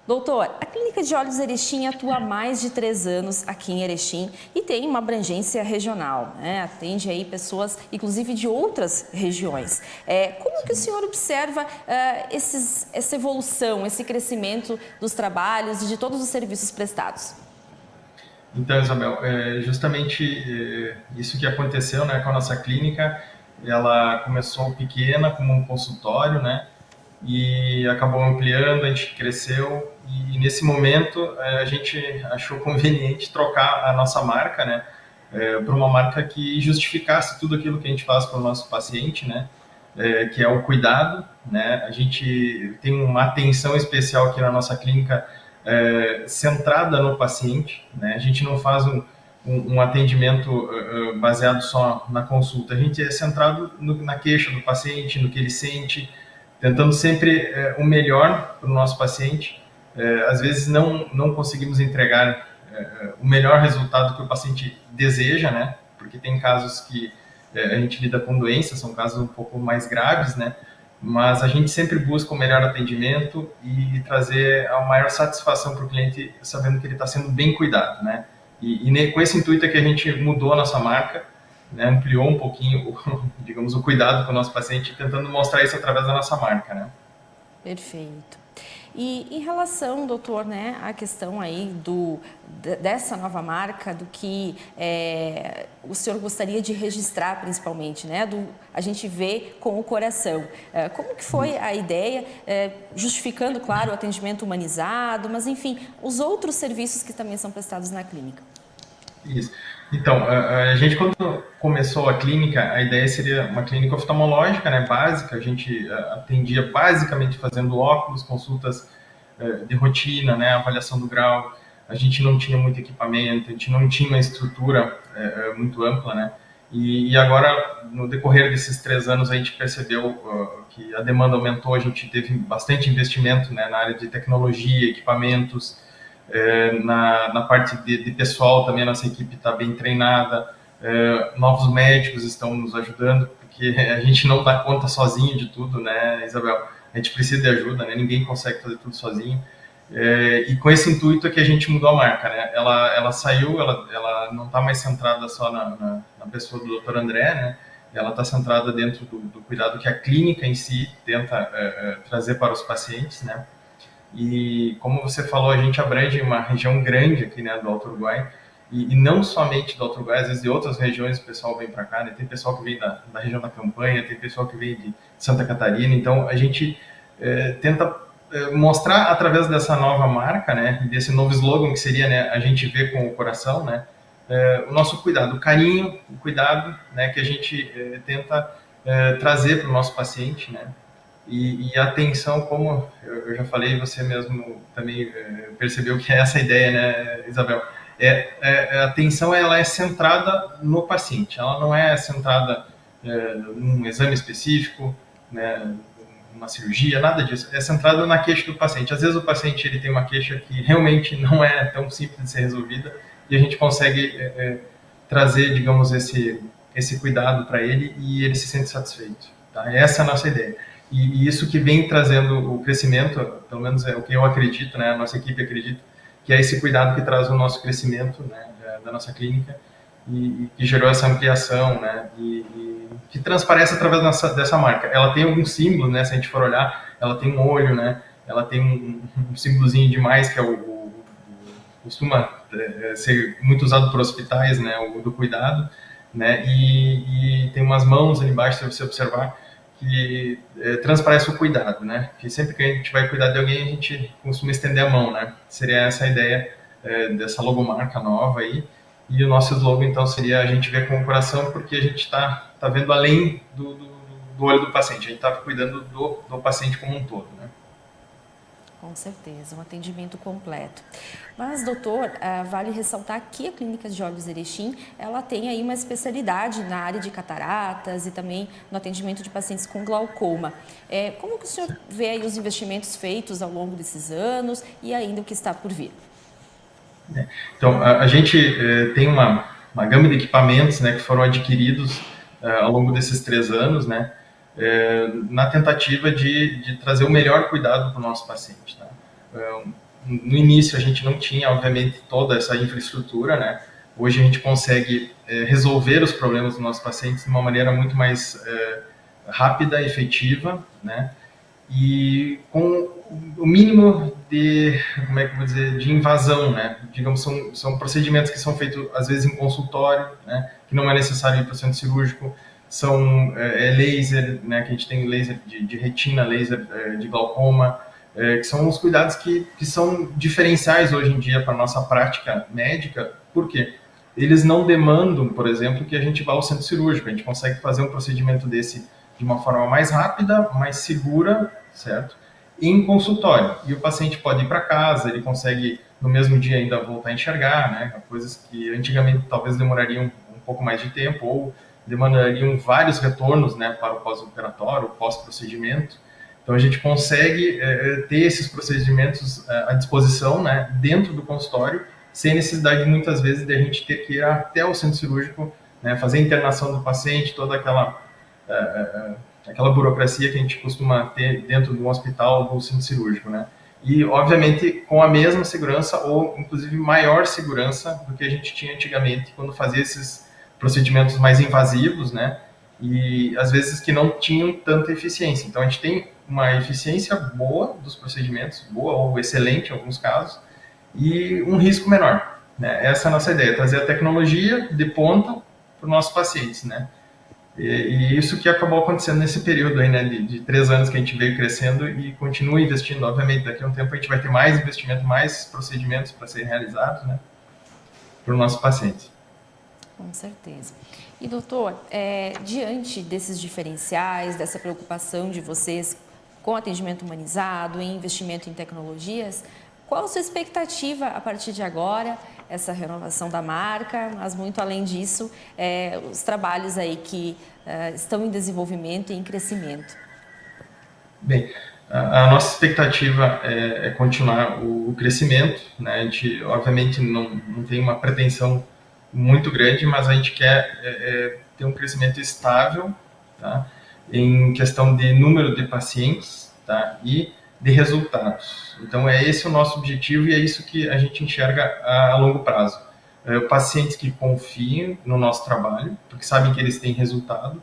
Doutor, a Clínica de Olhos Erechim atua há mais de 3 anos aqui em Erechim e tem uma abrangência regional, né? Atende aí pessoas, inclusive de outras regiões. Como que o senhor observa essa evolução, esse crescimento dos trabalhos e de todos os serviços prestados? Então, Isabel, justamente isso que aconteceu, né, com a nossa clínica. Ela começou pequena, como um consultório, né? E acabou ampliando, a gente cresceu e nesse momento a gente achou conveniente trocar a nossa marca, né, para uma marca que justificasse tudo aquilo que a gente faz para o nosso paciente, né, que é o cuidado, né. A gente tem uma atenção especial aqui na nossa clínica centrada no paciente, né. A gente não faz um atendimento baseado só na consulta, a gente é centrado na queixa do paciente, no que ele sente, tentando sempre o melhor para o nosso paciente. Às vezes não conseguimos entregar o melhor resultado que o paciente deseja, né? Porque tem casos que a gente lida com doenças, são casos um pouco mais graves, né? Mas a gente sempre busca o melhor atendimento e trazer a maior satisfação para o cliente, sabendo que ele está sendo bem cuidado, né? E com esse intuito é que a gente mudou a nossa marca, né, ampliou um pouquinho, digamos, o cuidado com o nosso paciente, tentando mostrar isso através da nossa marca, né? Perfeito. E em relação, doutor, né, à questão aí dessa nova marca, do que o senhor gostaria de registrar principalmente, né, a gente vê com o coração. Como que foi a ideia, justificando, claro, o atendimento humanizado, mas enfim, os outros serviços que também são prestados na clínica? Isso. Então, a gente quando começou a clínica, a ideia seria uma clínica oftalmológica, né, básica. A gente atendia basicamente fazendo óculos, consultas de rotina, né, avaliação do grau. A gente não tinha muito equipamento, a gente não tinha uma estrutura muito ampla, né. E agora, no decorrer desses 3 anos, a gente percebeu que a demanda aumentou, a gente teve bastante investimento, né, na área de tecnologia, equipamentos. Na parte de pessoal também a nossa equipe está bem treinada, novos médicos estão nos ajudando, porque a gente não dá conta sozinho de tudo, né, Isabel? A gente precisa de ajuda, né? Ninguém consegue fazer tudo sozinho. E com esse intuito é que a gente mudou a marca, né? Ela saiu, ela não está mais centrada só na pessoa do Dr. André, né? ela está centrada dentro do cuidado que a clínica em si tenta trazer para os pacientes, né? E como você falou, a gente abrange uma região grande aqui, né, do Alto Uruguai, e não somente do Alto Uruguai, às vezes de outras regiões o pessoal vem para cá, né? Tem pessoal que vem da região da Campanha, tem pessoal que vem de Santa Catarina, então a gente tenta mostrar através dessa nova marca, né, desse novo slogan que seria, né, a gente vê com o coração, né, o nosso cuidado, o carinho, o cuidado, né, que a gente tenta trazer para o nosso paciente, né, e a atenção, como eu já falei, você mesmo também percebeu que é essa ideia, né, Isabel, a atenção ela é centrada no paciente, ela não é centrada num exame específico, né, uma cirurgia, nada disso, é centrada na queixa do paciente. Às vezes o paciente ele tem uma queixa que realmente não é tão simples de ser resolvida e a gente consegue trazer, digamos, esse cuidado para ele e ele se sente satisfeito. Tá? Essa é a nossa ideia. E isso que vem trazendo o crescimento, pelo menos é o que eu acredito, né, a nossa equipe acredita, que é esse cuidado que traz o nosso crescimento, né, da nossa clínica e que gerou essa ampliação, né, e que transparece através dessa marca. Ela tem alguns símbolos, né, se a gente for olhar, ela tem um olho, né, ela tem um símbolozinho de mais, que é costuma ser muito usado por hospitais, né, o do cuidado, né, e tem umas mãos ali embaixo, se você observar, que transparece o cuidado, né, que sempre que a gente vai cuidar de alguém, a gente costuma estender a mão, né, seria essa a ideia dessa logomarca nova aí, e o nosso slogan, então, seria a gente vê com o coração, porque a gente está vendo além do olho do paciente, a gente está cuidando do paciente como um todo, né. Com certeza, um atendimento completo. Mas, doutor, vale ressaltar que a Clínica de Olhos Erechim, ela tem aí uma especialidade na área de cataratas e também no atendimento de pacientes com glaucoma. Como que o senhor vê aí os investimentos feitos ao longo desses anos e ainda o que está por vir? Então, a gente tem uma gama de equipamentos, né, que foram adquiridos ao longo desses 3 anos, né, na tentativa de trazer o melhor cuidado para o nosso paciente. Né? No início a gente não tinha, obviamente, toda essa infraestrutura, né? Hoje a gente consegue resolver os problemas dos nossos pacientes de uma maneira muito mais rápida, efetiva, né? E com o mínimo de, como é que eu vou dizer, de invasão, né? Digamos, são procedimentos que são feitos às vezes em consultório, né? Que não é necessário ir para o centro cirúrgico, são laser, né? Que a gente tem laser de retina, laser de glaucoma, que são os cuidados que são diferenciais hoje em dia para a nossa prática médica. Por quê? Eles não demandam, por exemplo, que a gente vá ao centro cirúrgico, a gente consegue fazer um procedimento desse de uma forma mais rápida, mais segura, certo? Em consultório. E o paciente pode ir para casa, ele consegue no mesmo dia ainda voltar a enxergar, né? Coisas que antigamente talvez demorariam um pouco mais de tempo ou demandariam vários retornos, né, para o pós-operatório, o pós-procedimento. Então a gente consegue ter esses procedimentos à disposição, né, dentro do consultório, sem necessidade muitas vezes de a gente ter que ir até o centro cirúrgico, né, fazer a internação do paciente, toda aquela burocracia que a gente costuma ter dentro de um hospital ou centro cirúrgico, né? E, obviamente, com a mesma segurança ou, inclusive, maior segurança do que a gente tinha antigamente quando fazia esses procedimentos mais invasivos, né? E, às vezes, que não tinham tanta eficiência. Então, a gente tem uma eficiência boa dos procedimentos, boa ou excelente em alguns casos, e um risco menor, né? Essa é a nossa ideia, trazer a tecnologia de ponta para os nossos pacientes, né? E isso que acabou acontecendo nesse período aí, né, de 3 anos que a gente veio crescendo e continua investindo. Obviamente, daqui a um tempo a gente vai ter mais investimento, mais procedimentos para serem realizados, né, para os nossos pacientes. Com certeza. E, doutor, diante desses diferenciais, dessa preocupação de vocês com atendimento humanizado, em investimento em tecnologias, qual a sua expectativa a partir de agora, essa renovação da marca, mas muito além disso, os trabalhos aí que estão em desenvolvimento e em crescimento? Bem, a nossa expectativa é continuar o crescimento, né? A gente, obviamente, não tem uma pretensão muito grande, mas a gente quer ter um crescimento estável, tá? Em questão de número de pacientes, tá? E de resultados. Então, esse o nosso objetivo e é isso que a gente enxerga a longo prazo. Pacientes que confiam no nosso trabalho, porque sabem que eles têm resultado,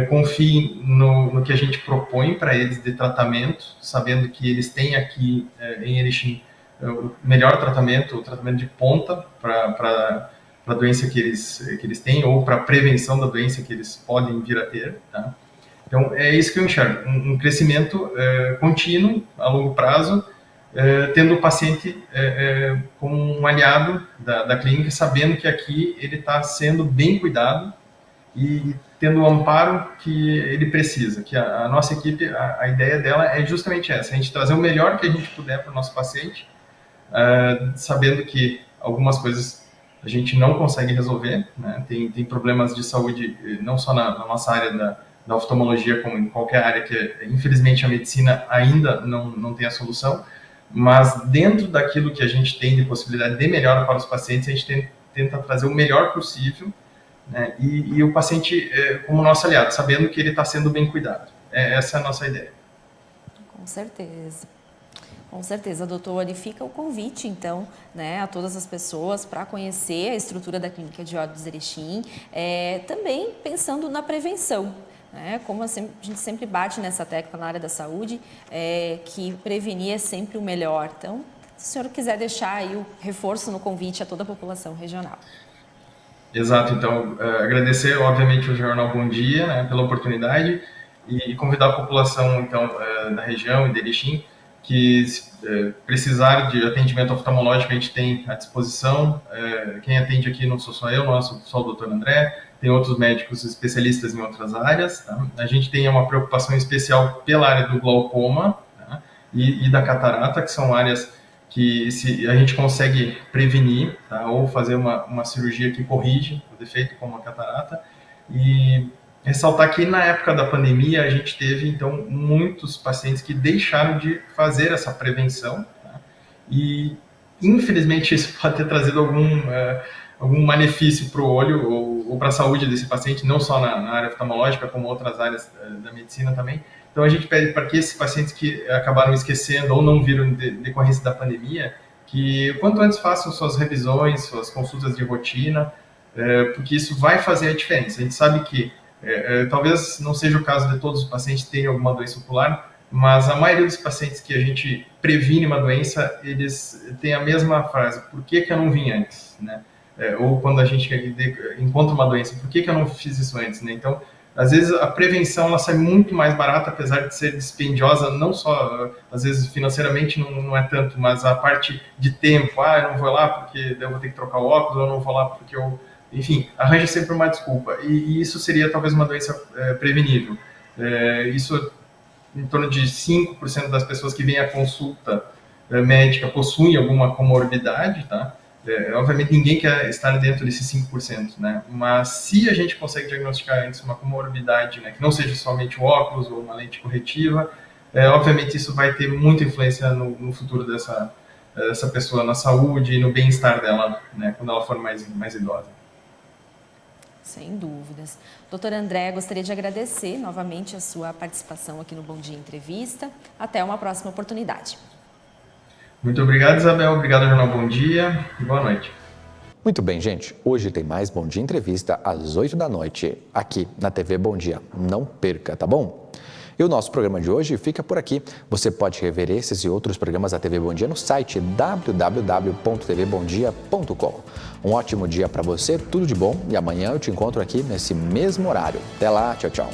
confiem no que a gente propõe para eles de tratamento, sabendo que eles têm aqui em Erechim o melhor tratamento, o tratamento de ponta para a doença que eles têm ou para a prevenção da doença que eles podem vir a ter. Tá? Então, é isso que eu enxergo, um crescimento contínuo, a longo prazo, tendo o paciente como um aliado da clínica, sabendo que aqui ele está sendo bem cuidado e tendo o amparo que ele precisa, que a nossa equipe, a ideia dela é justamente essa, a gente trazer o melhor que a gente puder para o nosso paciente, sabendo que algumas coisas a gente não consegue resolver, né? Tem problemas de saúde, não só na nossa área da oftalmologia, como em qualquer área que, infelizmente, a medicina ainda não tem a solução, mas dentro daquilo que a gente tem de possibilidade de melhora para os pacientes, a gente tenta trazer o melhor possível, né? E o paciente como nosso aliado, sabendo que ele está sendo bem cuidado. Essa é a nossa ideia. Com certeza. Com certeza, doutor. E fica o convite, então, né, a todas as pessoas para conhecer a estrutura da Clínica de Olhos Erechim, também pensando na prevenção. Como a gente sempre bate nessa tecla na área da saúde, que prevenir é sempre o melhor. Então, se o senhor quiser deixar aí o reforço no convite a toda a população regional. Exato, então, agradecer, obviamente, ao Jornal Bom Dia, né, pela oportunidade e convidar a população, então, da região e de Erechim, que se precisar de atendimento oftalmológico, a gente tem à disposição. Quem atende aqui não sou só eu, não é só o doutor André, tem outros médicos especialistas em outras áreas. Tá? A gente tem uma preocupação especial pela área do glaucoma, tá? e da catarata, que são áreas que se a gente consegue prevenir, tá? Ou fazer uma cirurgia que corrige o defeito, como a catarata. E ressaltar que na época da pandemia a gente teve, então, muitos pacientes que deixaram de fazer essa prevenção, tá? E infelizmente isso pode ter trazido algum malefício para o olho ou para a saúde desse paciente, não só na área oftalmológica, como outras áreas da medicina também. Então a gente pede para que esses pacientes que acabaram esquecendo ou não viram decorrência da pandemia, que quanto antes façam suas revisões, suas consultas de rotina, porque isso vai fazer a diferença. A gente sabe que talvez não seja o caso de todos os pacientes terem alguma doença ocular, mas a maioria dos pacientes que a gente previne uma doença, eles têm a mesma frase: por que eu não vim antes? Né? Ou quando a gente encontra uma doença, por que eu não fiz isso antes? Né? Então, às vezes a prevenção ela sai muito mais barata, apesar de ser dispendiosa, não só, às vezes financeiramente não é tanto, mas a parte de tempo, eu não vou lá porque eu vou ter que trocar o óculos, ou eu não vou lá porque eu... Enfim, arranja sempre uma desculpa. E isso seria talvez uma doença prevenível. Isso, em torno de 5% das pessoas que vêm à consulta médica possuem alguma comorbidade, tá? Obviamente ninguém quer estar dentro desses 5%, né? Mas se a gente consegue diagnosticar antes uma comorbidade, né, que não seja somente o óculos ou uma lente corretiva, obviamente isso vai ter muita influência no futuro dessa pessoa, na saúde e no bem-estar dela, né, quando ela for mais idosa. Sem dúvidas. Doutor André, gostaria de agradecer novamente a sua participação aqui no Bom Dia Entrevista. Até uma próxima oportunidade. Muito obrigado, Isabel. Obrigado, Jornal Bom Dia. E boa noite. Muito bem, gente. Hoje tem mais Bom Dia Entrevista às 8 da noite, aqui na TV Bom Dia. Não perca, tá bom? E o nosso programa de hoje fica por aqui. Você pode rever esses e outros programas da TV Bom Dia no site www.tvbomdia.com. Um ótimo dia para você, tudo de bom, e amanhã eu te encontro aqui nesse mesmo horário. Até lá, tchau, tchau.